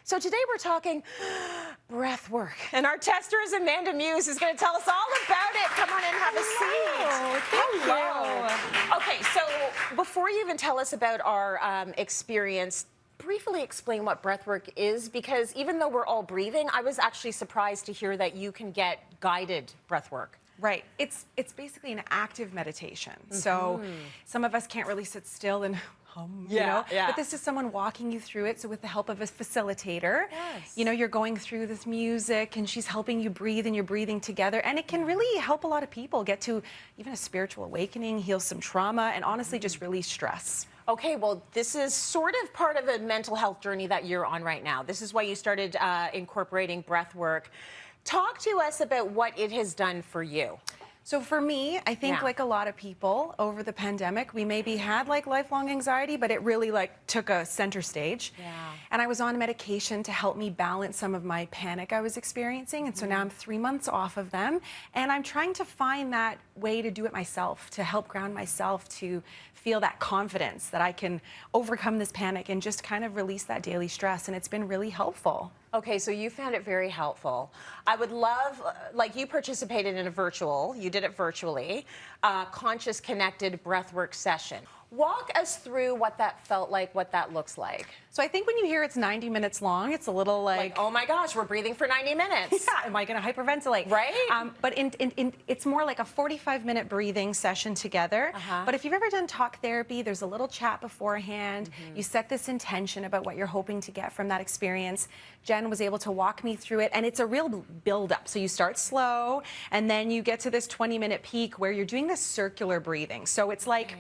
So today we're talking breath work. And our tester is Amanda Muse, who's going to tell us all about it. Come on in, have a seat. Thank you. Okay, so before you even tell us about our experience, briefly explain what breathwork is, because even though we're all breathing, I was actually surprised to hear that you can get guided breathwork. Right. It's basically an active meditation. So some of us can't really sit still and hum, you know? But this is someone walking you through it. So with the help of a facilitator, you know, you're going through this music and she's helping you breathe and you're breathing together. And it can really help a lot of people get to even a spiritual awakening, heal some trauma, and honestly just release stress. Okay, well, this is sort of part of a mental health journey that you're on right now. This is why you started incorporating breath work. Talk to us about what it has done for you. So for me, I think like a lot of people over the pandemic, we maybe had like lifelong anxiety, but it really like took a center stage. And I was on medication to help me balance some of my panic I was experiencing. And so now I'm 3 months off of them. And I'm trying to find that way to do it myself, to help ground myself, to feel that confidence that I can overcome this panic and just kind of release that daily stress. And it's been really helpful. Okay, so you found it very helpful. I would love, like you participated in a virtual, you did it virtually, conscious connected breathwork session. Walk us through what that felt like, what that looks like. So I think when you hear it's 90 minutes long, it's a little like oh my gosh, we're breathing for 90 minutes. Yeah, am I going to hyperventilate? Right. But it's more like a 45-minute breathing session together. But if you've ever done talk therapy, there's a little chat beforehand. You set this intention about what you're hoping to get from that experience. Jen was able to walk me through it, and it's a real build-up. So you start slow, and then you get to this 20-minute peak where you're doing this circular breathing. So it's like,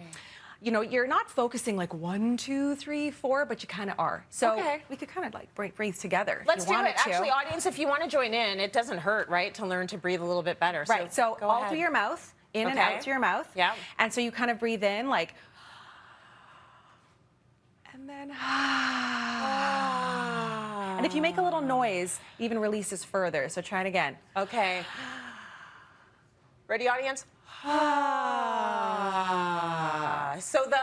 you know, you're not focusing like 1, 2, 3, 4, but you kind of are. So we could kind of like breathe together. Let's do it. Actually, audience, if you want to join in, it doesn't hurt, right, to learn to breathe a little bit better. Right. So all through your mouth, in and out through your mouth. Yeah. And so you kind of breathe in like, and then, and if you make a little noise, it even releases further. So try it again. Okay. Ready, audience? So the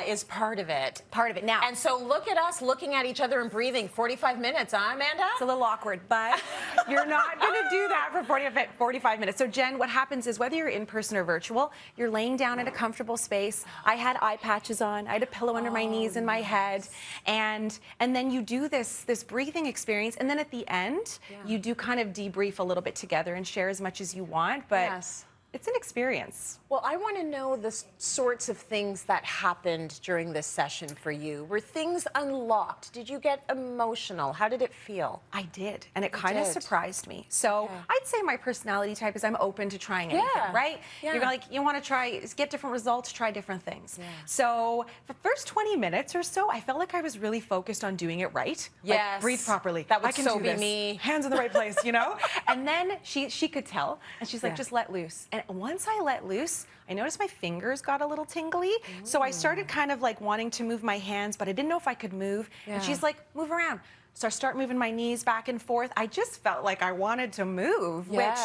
is part of it. Part of it now. And so look at us looking at each other and breathing 45 minutes, huh, Amanda? It's a little awkward, but you're not going to do that for 45 minutes. So Jen, what happens is whether you're in person or virtual, you're laying down in a comfortable space. I had eye patches on. I had a pillow under my knees and my head. And then you do this breathing experience. And then at the end, you do kind of debrief a little bit together and share as much as you want. But it's an experience. Well, I want to know the sorts of things that happened during this session for you. Were things unlocked? Did you get emotional? How did it feel? I did, and it kind of surprised me. So I'd say my personality type is I'm open to trying anything, right? You're like, you want to try, get different results, try different things. So the first 20 minutes or so, I felt like I was really focused on doing it right. Like, breathe properly. That would I can so do be this. me. Hands in the right place, you know? And then she could tell, and she's like, just let loose. And once I let loose, I noticed my fingers got a little tingly. So I started kind of like wanting to move my hands, but I didn't know if I could move. And she's like, move around. So I start moving my knees back and forth. I just felt like I wanted to move, which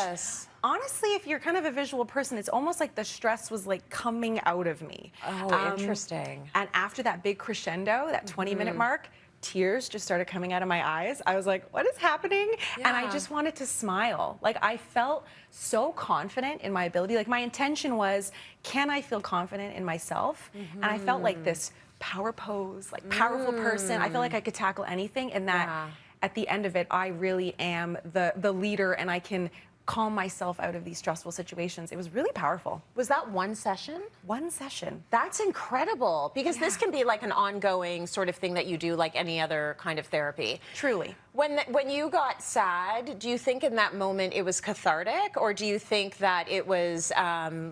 honestly, if you're kind of a visual person, it's almost like the stress was like coming out of me. Oh, interesting. And after that big crescendo, that 20-minute mark, tears just started coming out of my eyes. I was like, what is happening? And I just wanted to smile. Like, I felt so confident in my ability. Like, my intention was, can I feel confident in myself? And I felt like this power pose, like powerful person. I felt like I could tackle anything, and that at the end of it, I really am the leader, and I can calm myself out of these stressful situations. It was really powerful. Was that one session? One session. That's incredible, because this can be like an ongoing sort of thing that you do like any other kind of therapy. Truly. When you got sad, do you think in that moment it was cathartic, or do you think that it was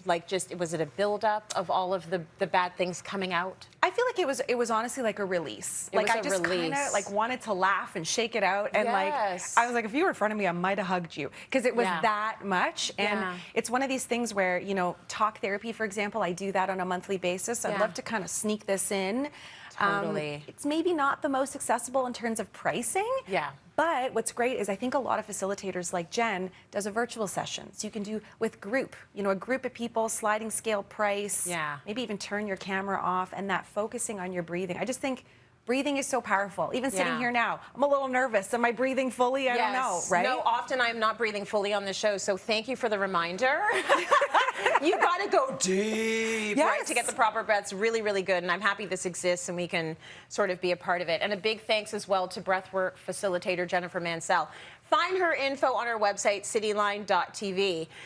like was it a buildup of all of the bad things coming out? I feel like it was honestly like a release. Like I just kind of like wanted to laugh and shake it out, and like I was like, if you were in front of me, I might have hugged you, because it was that much. And it's one of these things where, you know, talk therapy, for example, I do that on a monthly basis. I'd love to kind of sneak this in. Totally. It's maybe not the most accessible in terms of pricing. But what's great is I think a lot of facilitators like Jen does a virtual session. So you can do with group, you know, a group of people, sliding scale price. Maybe even turn your camera off, and that focusing on your breathing. I just think breathing is so powerful. Even sitting Yeah. here now, I'm a little nervous. Am I breathing fully? I don't know, right? No, often I'm not breathing fully on the show, so thank you for the reminder. You got to go deep, right, to get the proper breaths. Really, really good, and I'm happy this exists and we can sort of be a part of it. And a big thanks as well to breathwork facilitator Jennifer Mansell. Find her info on her website, cityline.tv.